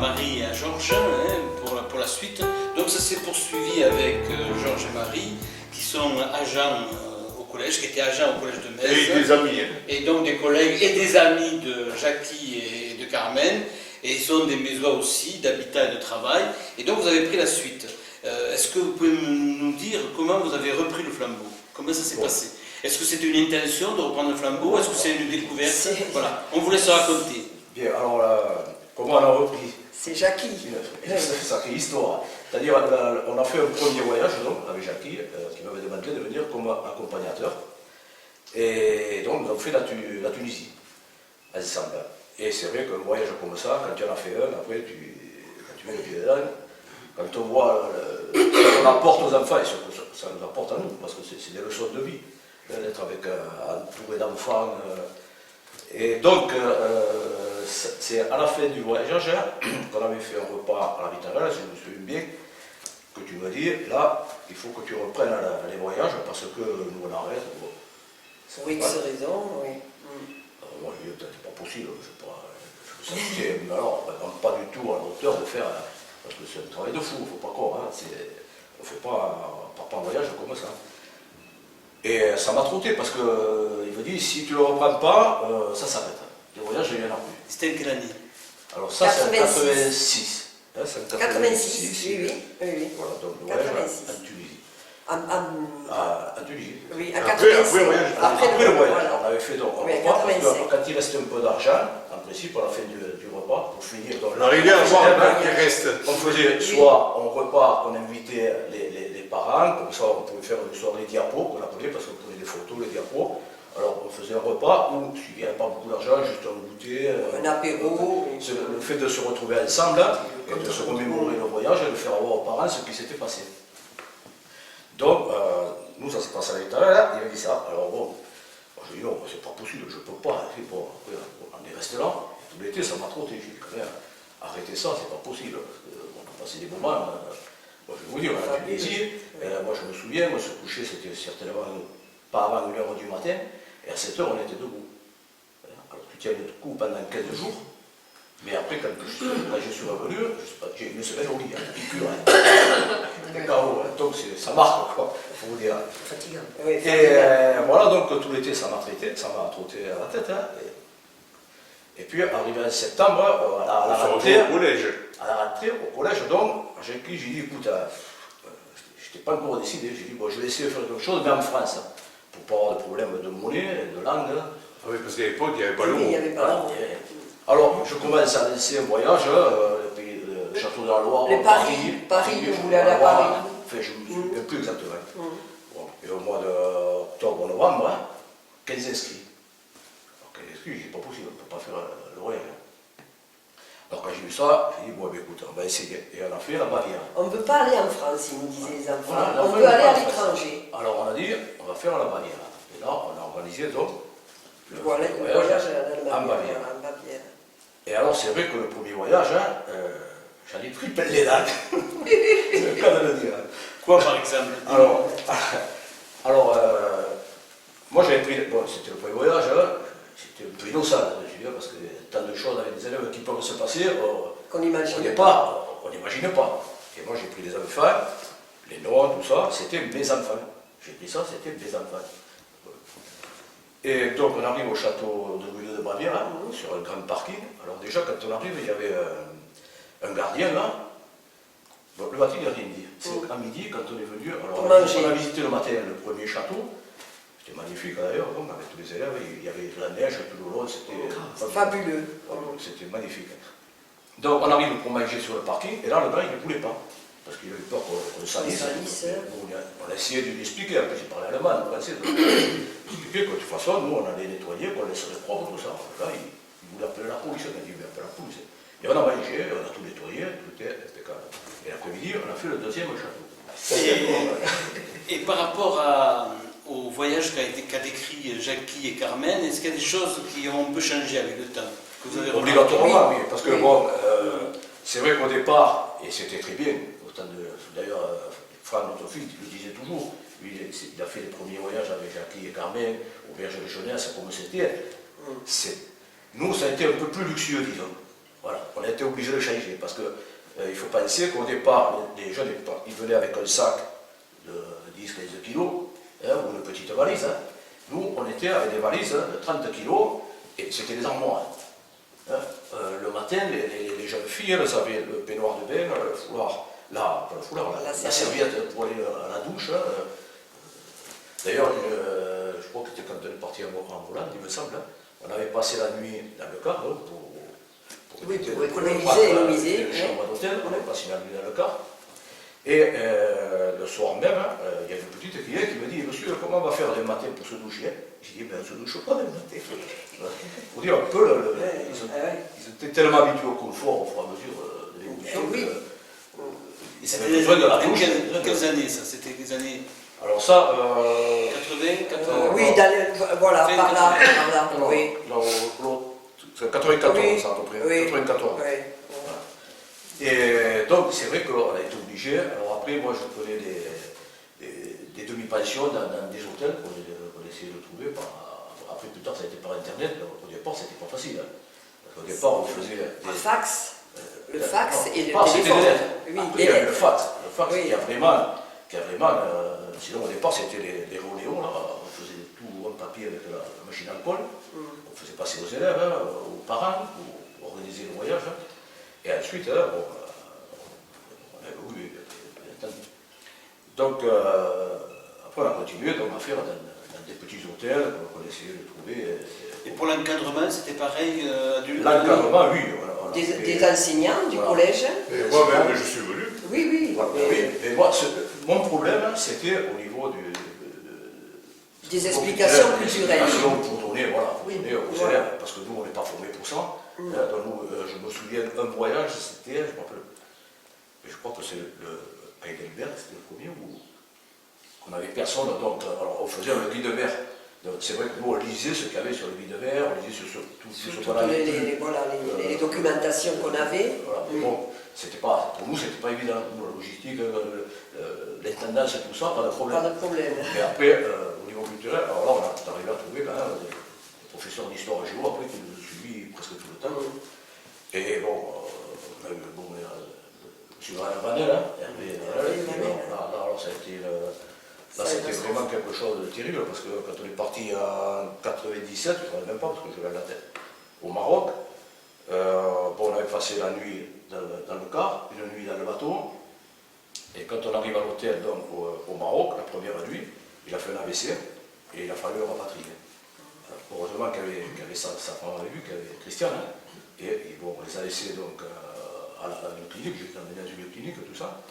Marie et à Georges pour la suite. Donc ça s'est poursuivi avec Georges et Marie, qui sont agents au collège, qui étaient agents au collège de Metz. Et des amis. Et donc des collègues et des amis de Jackie et de Carmen. Et ils sont des Mésois aussi, d'habitat et de travail. Et donc vous avez pris la suite. Est-ce que vous pouvez nous dire comment vous avez repris le flambeau? Comment ça s'est passé? Est-ce que c'était une intention de reprendre le flambeau? Est-ce que c'est une découverte? Voilà, on vous laisse raconter. Bien, alors là, comment on a repris? C'est Jackie. Une sacrée histoire. C'est-à-dire, on a fait un premier voyage donc, avec Jackie, qui m'avait demandé de venir comme accompagnateur. Et donc, nous avons fait la Tunisie, ensemble. Et c'est vrai qu'un voyage comme ça, quand tu en as fait un, après, quand tu mets le pied dedans, quand on voit ce qu'on apporte aux enfants, et surtout ça nous apporte à nous, parce que c'est des leçons de vie, d'être entouré d'enfants. Et donc, c'est à la fin du voyage qu'on avait fait un repas à la Vitarelle, je me souviens bien, que tu me dis, là, il faut que tu reprennes les voyages, parce que nous on arrête. Pour X raison, oui. Moi, je dis, c'est pas possible, je sais pas, alors, pas du tout à la hauteur de faire, parce que c'est un travail de fou, il ne faut pas croire, on ne fait pas un voyage comme ça. Et ça m'a trotté, parce qu'il me dit, si tu ne le reprends pas, ça s'arrête. Le voyage, il n'y en a plus. C'était quelle année? Alors ça, c'est en 86. Hein, c'est en 86, oui. Voilà, donc le voyage 86. en Tunisie. En En Tunisie. Oui, à Après 86. le voyage. Après le voyage, voilà. on avait fait donc un Oui, repas, parce 85. que quand il restait un peu d'argent, en principe, à la fin du repas, pour finir. On arrivait à voir un peu qui reste. On faisait soit un repas, on invitait les parents, comme ça on pouvait faire une soirée diapo, qu'on appelait, parce qu'on prenait des photos, les diapos. Alors on faisait un repas où il n'y avait pas beaucoup d'argent, juste un goûter. Un apéro. Le fait de se retrouver ensemble, et de se remémorer le voyage et de faire voir aux parents ce qui s'était passé. Donc, nous, ça s'est passé à l'intérieur, il a dit ça. Alors bon, moi je dis non, c'est pas possible, je peux pas. Et bon, après, on est resté là, et tout l'été, ça m'a trotté. J'ai dit quand même, arrêtez ça, c'est pas possible. On peut passer des moments, moi, je vais vous dire, on a Tunisie, moi je me souviens, moi se coucher, c'était certainement pas avant 1h du matin, et à 7h, on était debout. Alors tu tiens le coup pendant 15 jours, mais après, quand je suis revenu, j'ai une semaine au lit, piqûre, KO, donc ça marque, quoi, faut vous dire. Fatigant. Et voilà, donc tout l'été, ça m'a trotté à la tête. Hein, et puis, arrivé en septembre, à la rentrée, au collège, donc, j'ai dit, écoute, je n'étais pas encore décidé, j'ai dit, bon, je vais essayer de faire quelque chose, mais en France, pour pas avoir de problème de monnaie, de langue. Ah oui, parce qu'à l'époque, il n'y avait pas l'eau. Il n'y avait pas l'eau. Alors, je commence à lancer un voyage, le château de la Loire, Paris, vous voulez aller à Paris. Enfin, je ne me souviens plus exactement. Bon, et au mois d'octobre-novembre, 15 inscrits. Alors, 15 inscrits, je dis, pas possible, on ne peut pas faire le voyage. Alors, quand j'ai vu ça, j'ai dit, bon, écoute, on va essayer. Et on a fait la Bavière. On ne veut pas aller en France, ils nous disaient les enfants. Voilà, on peut aller à l'étranger. Alors, on a dit, on va faire la Bavière. Et là, on a organisé donc le Le voyage en Bavière. Et alors, c'est vrai que le premier voyage, j'en ai pris plein les dents. C'est le cas de le dire. Quoi par exemple? Alors, moi j'avais pris, bon, c'était le premier voyage, c'était un peu innocent, je veux dire, parce que tant de choses avec des élèves qui peuvent se passer, Qu'on imagine. on n'imagine pas. Et moi j'ai pris des enfants, les noms, tout ça, c'était mes enfants. J'ai pris ça, c'était mes enfants. Et donc on arrive au château de Louis de Bavière, sur un grand parking. Alors déjà quand on arrive, il y avait un gardien là. Bon, le matin il n'a rien dit. C'est à midi quand on est venu. Alors on a visité le matin le premier château. C'était magnifique d'ailleurs, avec tous les élèves, il y avait de la neige tout le long, c'était fabuleux. C'était magnifique. Donc on arrive pour manger sur le parking, et là le gars il ne voulait pas. Parce qu'il avait peur qu'on le salisse. On a essayé de lui expliquer, en plus il parlait allemand, français. Expliquer que de toute façon, nous on allait nettoyer, qu'on laisserait propre, tout ça. Là, il voulait appeler la police, on a dit, mais appelle la police. Et on a mangé, on a tout nettoyé, tout était impeccable. Et l'après-midi, on a fait le deuxième château. Et par rapport au voyage qu'a décrit Jackie et Carmen, est-ce qu'il y a des choses qui ont un peu changé avec le temps que vous avez obligatoirement, oui, parce que bon, c'est vrai qu'au départ, et c'était très bien, d'ailleurs, Franck, notre fils, il le disait toujours, lui, il a fait les premiers voyages avec Jackie et Carmen, au Berger de Jeunesse, comme c'était. Nous, ça a été un peu plus luxueux, disons. Voilà, on a été obligé de changer parce que il faut penser qu'au départ, les jeunes, ils venaient avec un sac de 10-15 kilos, hein, ou une petite valise. Hein. Nous, on était avec des valises de 30 kilos et c'était des armoires. Hein. Le matin, les jeunes filles, elles avaient le peignoir de bain, le foulard, la serviette pour aller à la douche. Hein. D'ailleurs, je crois que c'était quand on est parti en Hollande, il me semble, hein, on avait passé la nuit dans le car hein, pour économiser. Une chambre d'hôtel, on avait passé la nuit dans le car. Et le soir même, il y a une petite fille qui me dit, monsieur, comment on va faire le matin pour se doucher? J'ai dit, ben on ne se douche pas le matin. Pour dire un peu, ils étaient tellement habitués au confort au fur et à mesure de l'évolution. Oui. C'était quelles années ça? C'était les années Alors ça... 80, oui, voilà, par là, oui. C'est 94, oui. ça à peu près. Oui. 94. Oui. Et donc, c'est vrai qu'on a été obligé. Alors après, moi, je prenais des demi-pensions dans des hôtels qu'on essayait de trouver. Après, plus tard, ça a été par Internet. Au départ, c'était pas facile. Hein. Parce qu'au départ, on faisait Un fax. Le fax et le c'était téléphone. des lettres. Oui, Après, les il y a eu lettres. le fax. Le fax Oui. qui a vraiment sinon, au départ, c'était les roléos. Là. On faisait tout en papier avec la machine à alcool. On faisait passer aux élèves, hein, aux parents, pour organiser le voyage. Hein. Et ensuite, hein, oui, donc, après, on a continué donc, à faire dans des petits hôtels qu'on essayait de trouver. Et pour l'encadrement, c'était pareil, adulte? L'encadrement, oui. Des enseignants du collège. Et moi-même, je suis venu. Oui, oui. Voilà, oui. Et moi, mon problème, c'était au niveau Des explications culturelles. Pour donner, voilà, Oui, donner aux voilà. élèves, parce que nous, on n'est pas formés pour ça. Donc, nous, je me souviens d'un voyage, c'était, je me rappelle, je crois que c'est à Heidelberg, c'était le premier, où on n'avait personne, donc alors, on faisait le guide vert. C'est vrai que nous, on lisait ce qu'il y avait sur le guide vert, on lisait sur tout ce qu'on avait. Les documentations qu'on avait. Voilà, mais bon, pour nous, c'était pas évident. Nous, la logistique, l'intendance et tout ça, pas de problème. Pas de problème. Mais après, au niveau culturel, alors là, on est arrivé à trouver quand même des professeurs d'histoire et géo après qui nous ont suivis presque tout le temps. Et bon, on a eu M. Vanel, hein, Hervé Vanel, alors ça a été... Là, c'était vraiment quelque chose de terrible parce que quand on est parti en 97, je ne savais même pas parce que je vais la tête, au Maroc, on avait passé la nuit dans le car, une nuit dans le bateau, et quand on arrive à l'hôtel donc au Maroc, la première nuit, il a fait un AVC et il a fallu le rapatrier. Heureusement qu'il y avait sa femme avec lui, qu'il y avait Christiane, hein, et bon, on les a laissés donc à une clinique, j'étais emmené dans une clinique, tout ça.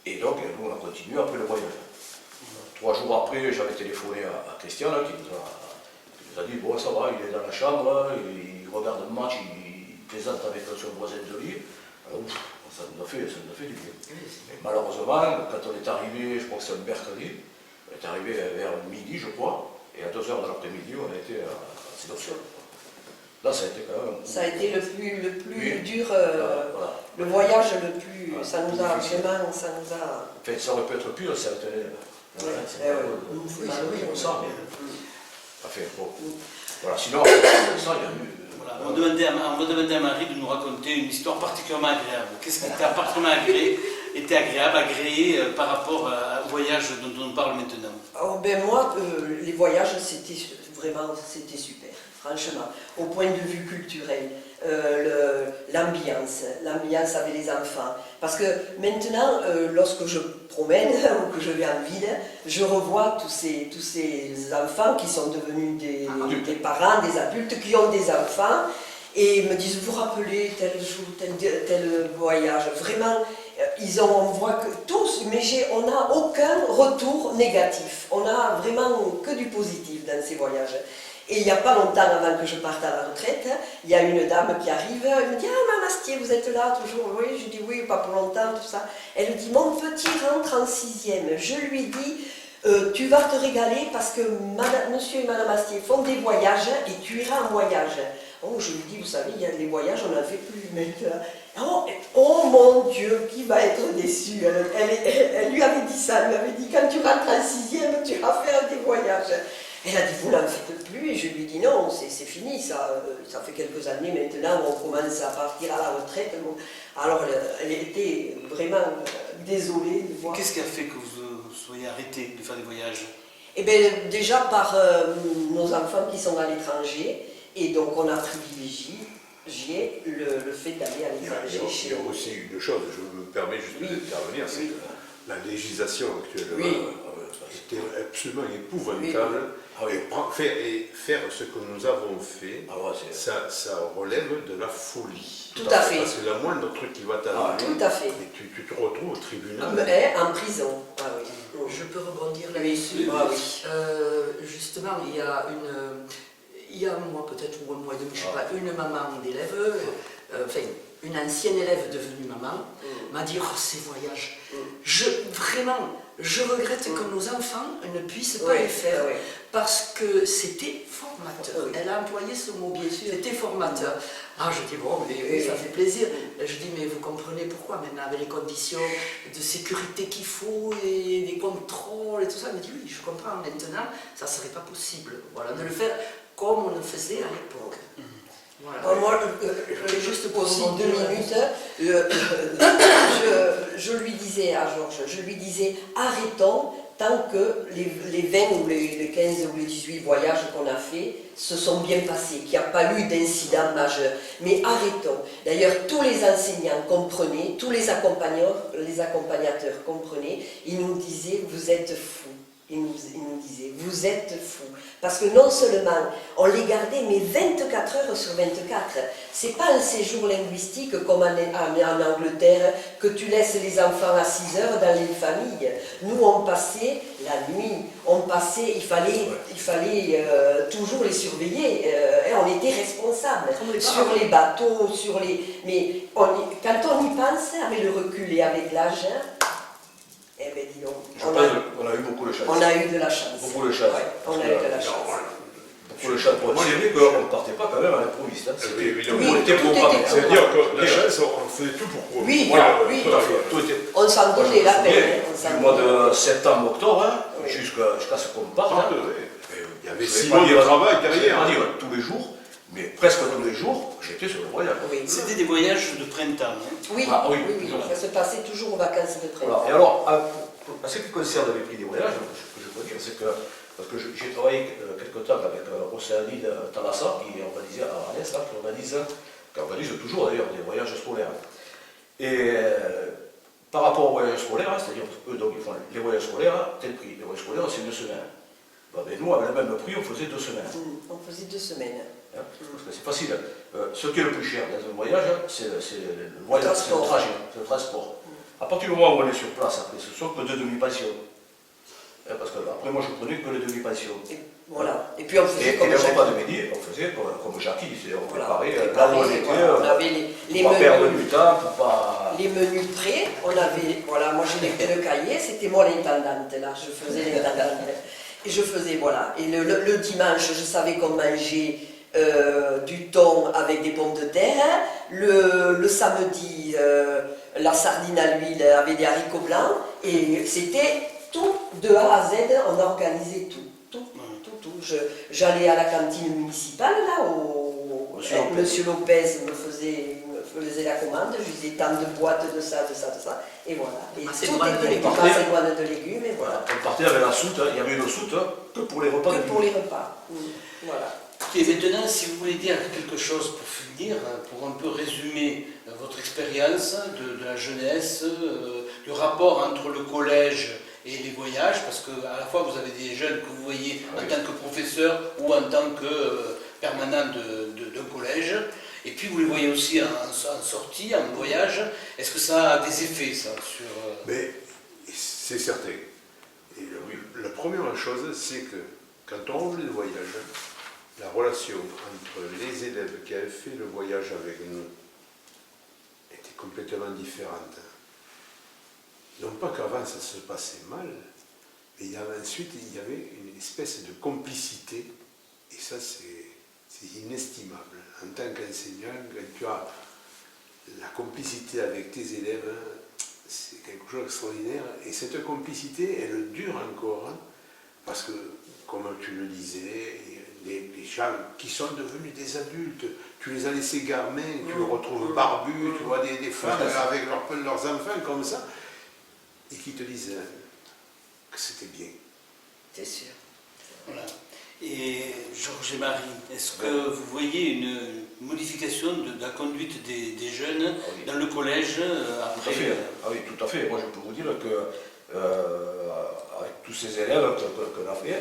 Et donc, nous, on a continué après le voyage. 3 jours après, j'avais téléphoné à Christian qui nous a dit bon, ça va, il est dans la chambre, il regarde le match, il plaisante avec son voisin de lit. Alors, ça nous a fait du bien. Mais malheureusement, quand on est arrivé, je crois que c'est un mercredi, on est arrivé vers midi, je crois, et à 2h de l'après-midi, on a été à Sédoption. Là, ça a été quand même. Ça a été le plus dur, voilà. le voyage le plus. Voilà, ça nous a difficile. vraiment. Enfin, ça aurait pu être pire, ça aurait été. Oui, c'est comme ça, mais. Enfin, bon. Voilà, sinon, ça, il y a eu. Voilà, on va demander à Marie de nous raconter une histoire particulièrement agréable. Qu'est-ce qui était particulièrement agréé par rapport au voyage dont on parle maintenant? Oh, ben moi, les voyages, c'était super, franchement, au point de vue culturel, l'ambiance avec les enfants. Parce que maintenant, lorsque je promène ou que je vais en ville, je revois tous ces enfants qui sont devenus des parents, des adultes, qui ont des enfants, et me disent, vous vous rappelez tel jour, tel voyage. Vraiment, on voit que tous, mais on n'a aucun retour négatif. On n'a vraiment que du positif dans ces voyages. Et il n'y a pas longtemps avant que je parte à la retraite, il y a une dame qui arrive, elle me dit « Ah, Mme Astier, vous êtes là toujours ?» Oui, je dis « Oui, pas pour longtemps, tout ça. » Elle me dit « Mon petit rentre en 6e. » Je lui dis « Tu vas te régaler parce que monsieur et Mme Astier font des voyages et tu iras en voyage. » Oh, je lui dis « Vous savez, il y a des voyages, on n'en fait plus maintenant. » Oh mon Dieu, qui va être déçu. Elle lui avait dit ça, elle lui avait dit « Quand tu rentres en 6e, tu vas faire des voyages. » Elle a dit, vous n'en faites plus, et je lui ai dit non, c'est fini, ça fait quelques années maintenant, on commence à partir à la retraite. Alors elle était vraiment désolée de voir. Qu'est-ce qui a fait que vous soyez arrêté de faire des voyages? Eh bien déjà par nos enfants qui sont à l'étranger, et donc on a privilégié le fait d'aller à Il y l'étranger a chez nous. aussi une chose, je me permets juste Oui. d'intervenir, c'est Oui. que la législation actuellement Oui. était absolument épouvantable. Ah oui. Et faire ce que nous avons fait, Ah ouais, ça relève de la folie. Tout à fait. Parce que la moindre truc qui va t'arriver, Tout à fait. et tu te retrouves au tribunal. En prison. Ah oui. Je peux rebondir Oui. là-dessus. Ah oui. Justement, il y a un mois peut-être ou un mois et demi, je ne sais pas, une maman d'élève, enfin une ancienne élève devenue maman, m'a dit oh ces voyages, vraiment, je regrette que nos enfants ne puissent pas les faire parce que c'était formateur. Oui. Elle a employé ce mot, Bien sûr. c'était formateur. Ah, je dis bon, mais oui, ça fait plaisir. Je dis mais vous comprenez pourquoi maintenant avec les conditions de sécurité qu'il faut et des contrôles et tout ça. Elle me dit oui, je comprends. Maintenant, ça ne serait pas possible. Voilà, de le faire comme on le faisait à l'époque. Voilà. Moi, juste pour aussi rebondir 2 minutes, je lui disais à Georges, je lui disais arrêtons tant que les 20 ou les 15 ou les 18 voyages qu'on a fait se sont bien passés, qu'il n'y a pas eu d'incident majeur. Mais arrêtons. D'ailleurs, tous les enseignants comprenaient, tous les accompagnateurs comprenaient, ils nous disaient vous êtes fous. Ils nous disaient, vous êtes fous. Parce que non seulement on les gardait, mais 24 heures sur 24. C'est pas un séjour linguistique comme en Angleterre, que tu laisses les enfants à 6 heures dans les familles. Nous, on passait la nuit, il fallait toujours les surveiller. On était responsables sur les bateaux, mais quand on y pense, avec le recul et avec l'âge, eh bien, dis donc, On a eu beaucoup de chance. on a eu de la chance. Beaucoup de chance. Ouais, on a eu de la chance. Beaucoup de chance. Moi, j'ai vu qu'on ne partait pas quand même à l'improviste. Oui, évidemment. On était tout programmés. était C'est-à-dire que la chance, on faisait tout pour Oui, voilà, oui. tout à fait. Tout était... On s'en donnait la peine. Du mois de septembre, octobre, Oui. jusqu'à ce qu'on parte. Ah, hein. oui. Il y avait Je 6 vais pas mois de dire- travail je vais derrière. pas dire tous les jours, mais presque tous les jours, j'étais sur le voyage. Oui. C'était des voyages de printemps. Hein. Oui, Ah, oui, oui, toujours. ça se passait toujours aux vacances de Voilà. printemps. Et alors, en ce qui concerne les prix des voyages, ce que je peux dire, c'est que, parce que j'ai travaillé quelque temps avec Océanie de Thalassa, qui organisait à Arles, là, qui organise toujours d'ailleurs des voyages scolaires. Et par rapport aux voyages scolaires, c'est-à-dire eux, donc, ils font les voyages scolaires, tel prix. Les voyages scolaires, c'est 2 semaines. Ben, nous, avec le même prix, on faisait 2 semaines. On faisait 2 semaines. Hein, parce que c'est facile. Ce qui est le plus cher dans un voyage, c'est le voyage, c'est le transport. trajet, c'est le transport. À partir du moment où on est sur place, après, ce sont que 2 demi-pensions. Hein, parce que après, moi, je prenais que les demi-pensions. Voilà. Et puis on faisait Et comme les Jacques. repas de midi, on faisait comme Jackie, c'est-à-dire on Voilà. préparait Préparer, là où on était, voilà. On avait les pour pas perdre menus. du temps, pour pas... Les menus prêts, on avait, voilà, moi j'ai le cahier, c'était moi l'intendante, là, je faisais l'intendante. Et je faisais, voilà, et le dimanche, je savais qu'on mangeait du thon avec des pommes de terre, le samedi, la sardine à l'huile avec des haricots blancs, et c'était tout, de A à Z, on organisait tout. J'allais à la cantine municipale, là, Monsieur Lopez me faisait la commande, je lui disais tant de boîtes de ça, et voilà. Et Macédoine de légumes. Macédoine de légumes, et voilà. On partait avec la soute, il y avait une soute que pour les repas de Que midi. pour les repas. Voilà. Et maintenant, si vous voulez dire quelque chose pour finir, pour un peu résumer votre expérience de la jeunesse, du rapport entre le collège et les voyages, parce qu'à la fois vous avez des jeunes que vous voyez en tant que professeur ou en tant que permanent d'un collège, et puis vous les voyez aussi en sortie, en voyage. Est-ce que ça a des effets, ça, sur... Mais c'est certain. Et la première chose, c'est que quand on revenait de voyage, la relation entre les élèves qui avaient fait le voyage avec nous était complètement différente. Non pas qu'avant ça se passait mal, mais ensuite il y avait une espèce de complicité, et ça c'est inestimable. En tant qu'enseignant, quand tu as la complicité avec tes élèves, c'est quelque chose d'extraordinaire, et cette complicité, elle dure encore, hein, parce que comme tu le disais, les gens qui sont devenus des adultes, tu les as laissés gamins, tu les retrouves barbus, tu vois des femmes avec leurs enfants comme ça, et qui te disent que c'était bien. C'est sûr. Voilà. Et Georges et Marie, est-ce que vous voyez une modification de la conduite des jeunes dans le collège Tout à après fait. Ah oui, tout à fait. Moi, je peux vous dire que avec tous ces élèves qu'on a fait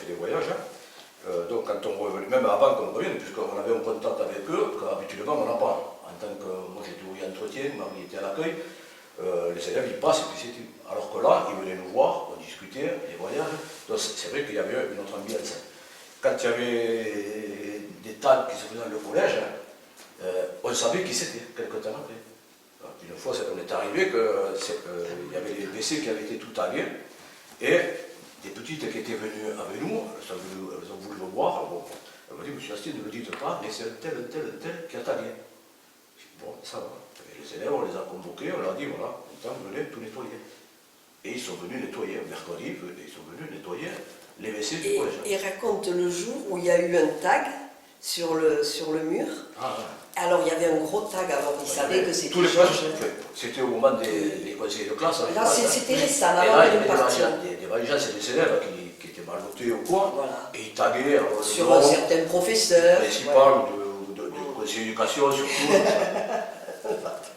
des voyages, donc quand on revenait, même avant qu'on revienne, puisqu'on avait un contact avec eux, qu'habituellement on n'a pas. En tant que moi j'étais au entretien, Marie était à l'accueil, les élèves ils passent et puis c'est tout. Alors que là, ils venaient nous voir, on discutait, les voyages, donc c'est vrai qu'il y avait une autre ambiance. Quand il y avait des tags qui se faisaient dans le collège, on savait qui c'était, quelques temps après. Une fois, on est arrivé qu'il y avait les WC qui avaient été tout tagués, et des petites qui étaient venues avec nous, elles ont voulu le voir, bon, elles m'ont dit, monsieur Astier, ne me dites pas, mais c'est un tel qui a tagué. J'ai dit, bon, ça va. Et les élèves, on les a convoqués, on leur a dit, voilà, maintenant, venez tout nettoyer. Et ils sont venus nettoyer, mercredi, ils sont venus nettoyer les WC du collège. Et raconte le jour où il y a eu un tag sur le mur. Alors il y avait un gros tag, alors ils savaient que c'était tous les Georges. C'était au moment des conseillers de classe. Là c'était récent, Et avant là, il y de avait partir. des valigens et des élèves qui étaient mal notés au coin, Voilà. et ils taguaient Sur un certain professeur. principal Voilà. ou de conseiller d'éducation surtout.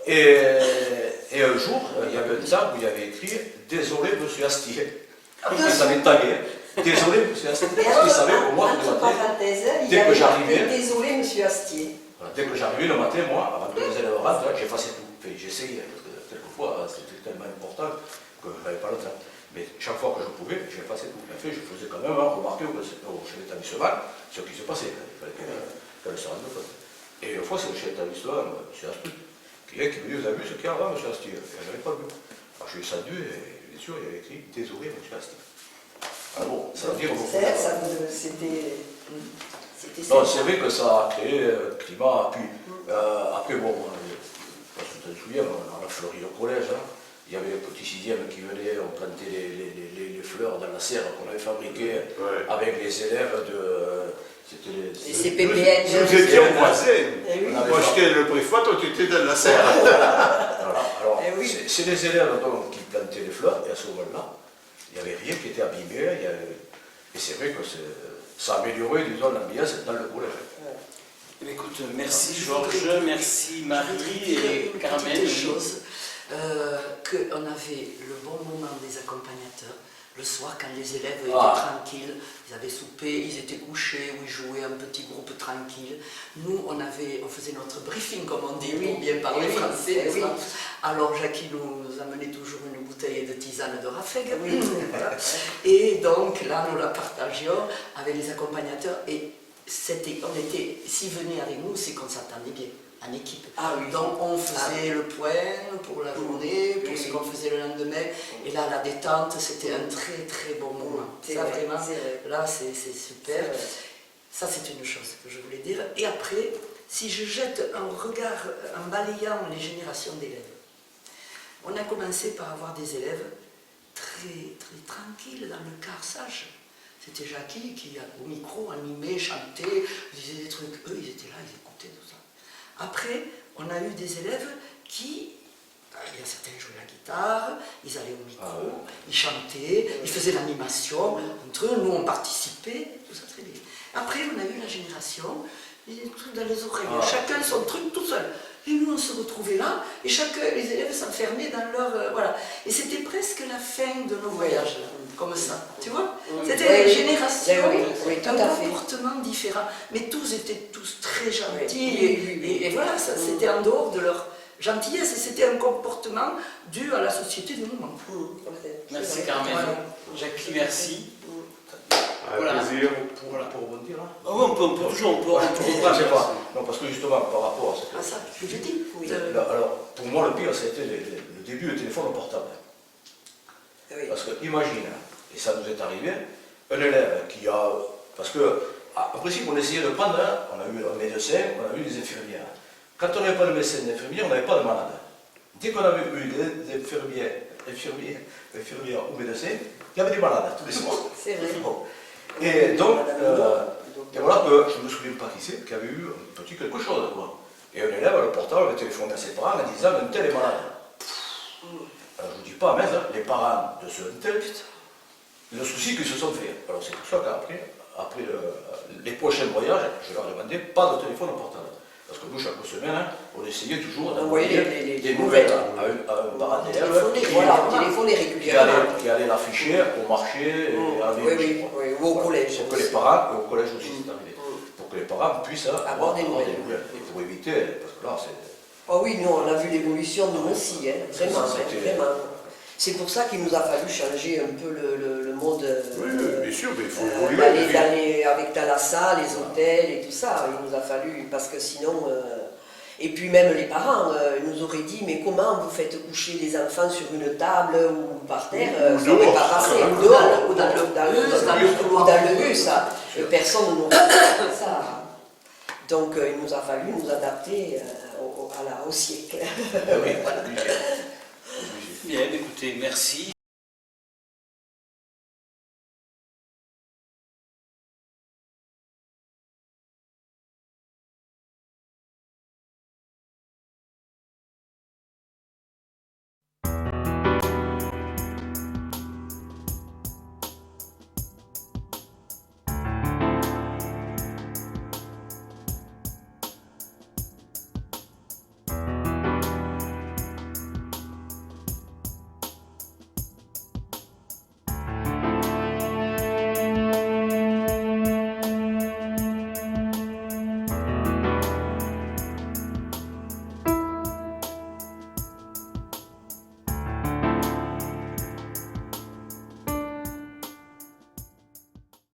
Et un jour, il y avait un tag où il y avait écrit « Désolé, monsieur Astier ». Ils avaient tagué « Désolé, monsieur Astier ». Et Parce alors, qu'ils savaient au moins entre parenthèses, il y dès que avait j'arrivais, marqué « Désolé, monsieur Astier ». voilà, dès que j'arrivais le matin, moi, avant que les élèves rentrent, j'effaçais tout. Enfin, j'essayais, parce que quelquefois c'était tellement important que je n'avais pas le temps. Mais chaque fois que je pouvais, j'effaçais tout. En fait, je faisais quand même remarquer au chef d'établissement ce qui se passait. Il fallait qu'elle se rende compte. Et une fois, c'est le chef d'établissement, M. Astuc, qui me dit, vous avez vu ce qu'il y a là, M. Astier? Et je n'avais pas vu. Alors je lui ai salué, et bien sûr, il avait écrit, désolé, M. Astier. Ah bon, ça veut dire beaucoup. C'était Non, c'est vrai que ça a créé un climat. Puis, après, bon, parce que tu te souviens, on a fleuri le collège, hein. Il y avait un petit sixième qui venait, on plantait les fleurs dans la serre qu'on avait fabriquée avec les élèves de. C'était les CPPN. Nous étions voisins. Eh oui. Moi j'étais le préfet, toi tu étais dans la serre. Voilà. Alors, Eh oui. c'est les élèves donc, qui plantaient les fleurs, et à ce moment-là, il n'y avait rien qui était abîmé. Et c'est vrai que ça a amélioré, disons, l'ambiance dans le collège. Écoute, merci Georges, merci Marie et une Carmen. petite chose, qu'on avait le bon moment des accompagnateurs. Le soir, quand les élèves étaient tranquilles, ils avaient soupé, ils étaient couchés, ou ils jouaient un petit groupe tranquille. Nous, on faisait notre briefing, comme on dit, pour bien parler français. Oui. Alors, Jackie nous amenait toujours une bouteille de tisane de Rafeg. Voilà. Et donc, là, nous la partagions avec les accompagnateurs. Et s'ils venaient avec nous, c'est qu'on s'entendait bien, en équipe. Ah oui. Donc on faisait le point pour la journée, pour ce qu'on faisait le lendemain. Et là, la détente, c'était un très très bon moment. Ça, vrai, vraiment, c'est vrai. là, c'est super. Ça, c'est une chose que je voulais dire. Et après, si je jette un regard en balayant les générations d'élèves, on a commencé par avoir des élèves très, très tranquilles dans le quart sage. C'était Jackie qui, au micro, animait, chantait, disait des trucs. Eux, ils étaient là, ils écoutaient tout ça. Après, on a eu des élèves qui, il y a certains jouaient la guitare, ils allaient au micro, ils chantaient, ils faisaient l'animation. Entre eux, nous, on participait, tout ça très bien. Après, on a eu la génération, des trucs dans les oreilles, chacun son truc tout seul. Et nous, on se retrouvait là, et chacun, les élèves s'enfermaient dans leur... voilà. Et c'était presque la fin de nos voyages, là, comme ça. Tu vois? C'était les générations, tout à un fait. comportement différent. Mais tous étaient tous très gentils, et voilà, ça, c'était en dehors de leur gentillesse, et c'était un comportement dû à la société du moment. Merci Carmen. Jackie, merci. Voilà. Plaisir. Pour rebondir là. On peut toujours, Je sais pas. Non, parce que justement, par rapport à ce que... Ah ça, je l'ai dit. Oui. Alors, pour moi, le pire, ça a été le début du téléphone portable. Oui. Parce que, imagine, et ça nous est arrivé, un élève qui a... Parce que, en principe, on essayait de prendre, on a eu un médecin, on a eu des infirmières. Quand on n'avait pas de médecin et d'infirmière, on n'avait pas de malade. Dès qu'on avait eu des infirmières infirmière ou médecin, il y avait des malades tous les soirs. C'est vrai. Bon. Et donc, et voilà que je ne me souviens pas qui c'est, qui avait eu un petit quelque chose, quoi. Et un élève, le portable, avait téléphoné à ses parents en disant un tel est malade. Alors je ne vous dis pas, mais les parents de ce un tel, le souci qu'ils se sont fait. Alors c'est pour ça qu'après les prochains voyages, je leur demandais pas de téléphone portable. Parce que nous, chaque semaine, on essayait toujours d'envoyer des nouvelles à un parent d'élève Téléphoner régulièrement. qui allait l'afficher au marché et à la mairie, Oui, ou au collège. pour que les parents, et au collège aussi, c'est arrivé, pour que les parents puissent avoir des nouvelles. Et pour éviter, parce que là, c'est... Oh oui, nous, on a vu l'évolution, nous aussi, hein, vraiment, C'était- vraiment. C'est pour ça qu'il nous a fallu changer un peu le mode. Oui, bien sûr, mais il faut évoluer. Avec Thalassa, les hôtels et tout ça, il nous a fallu, parce que sinon. Et puis même les parents nous auraient dit, mais comment vous faites coucher les enfants sur une table ou par terre, Ou ça n'aurait dehors. pas passé, Ou ou dehors, ou dans le bus, dans le couloir. ou dans le bus, ça. Personne ne nous aurait fait ça. Donc il nous a fallu nous adapter au siècle. Oui, obligé. Bien, écoutez, merci.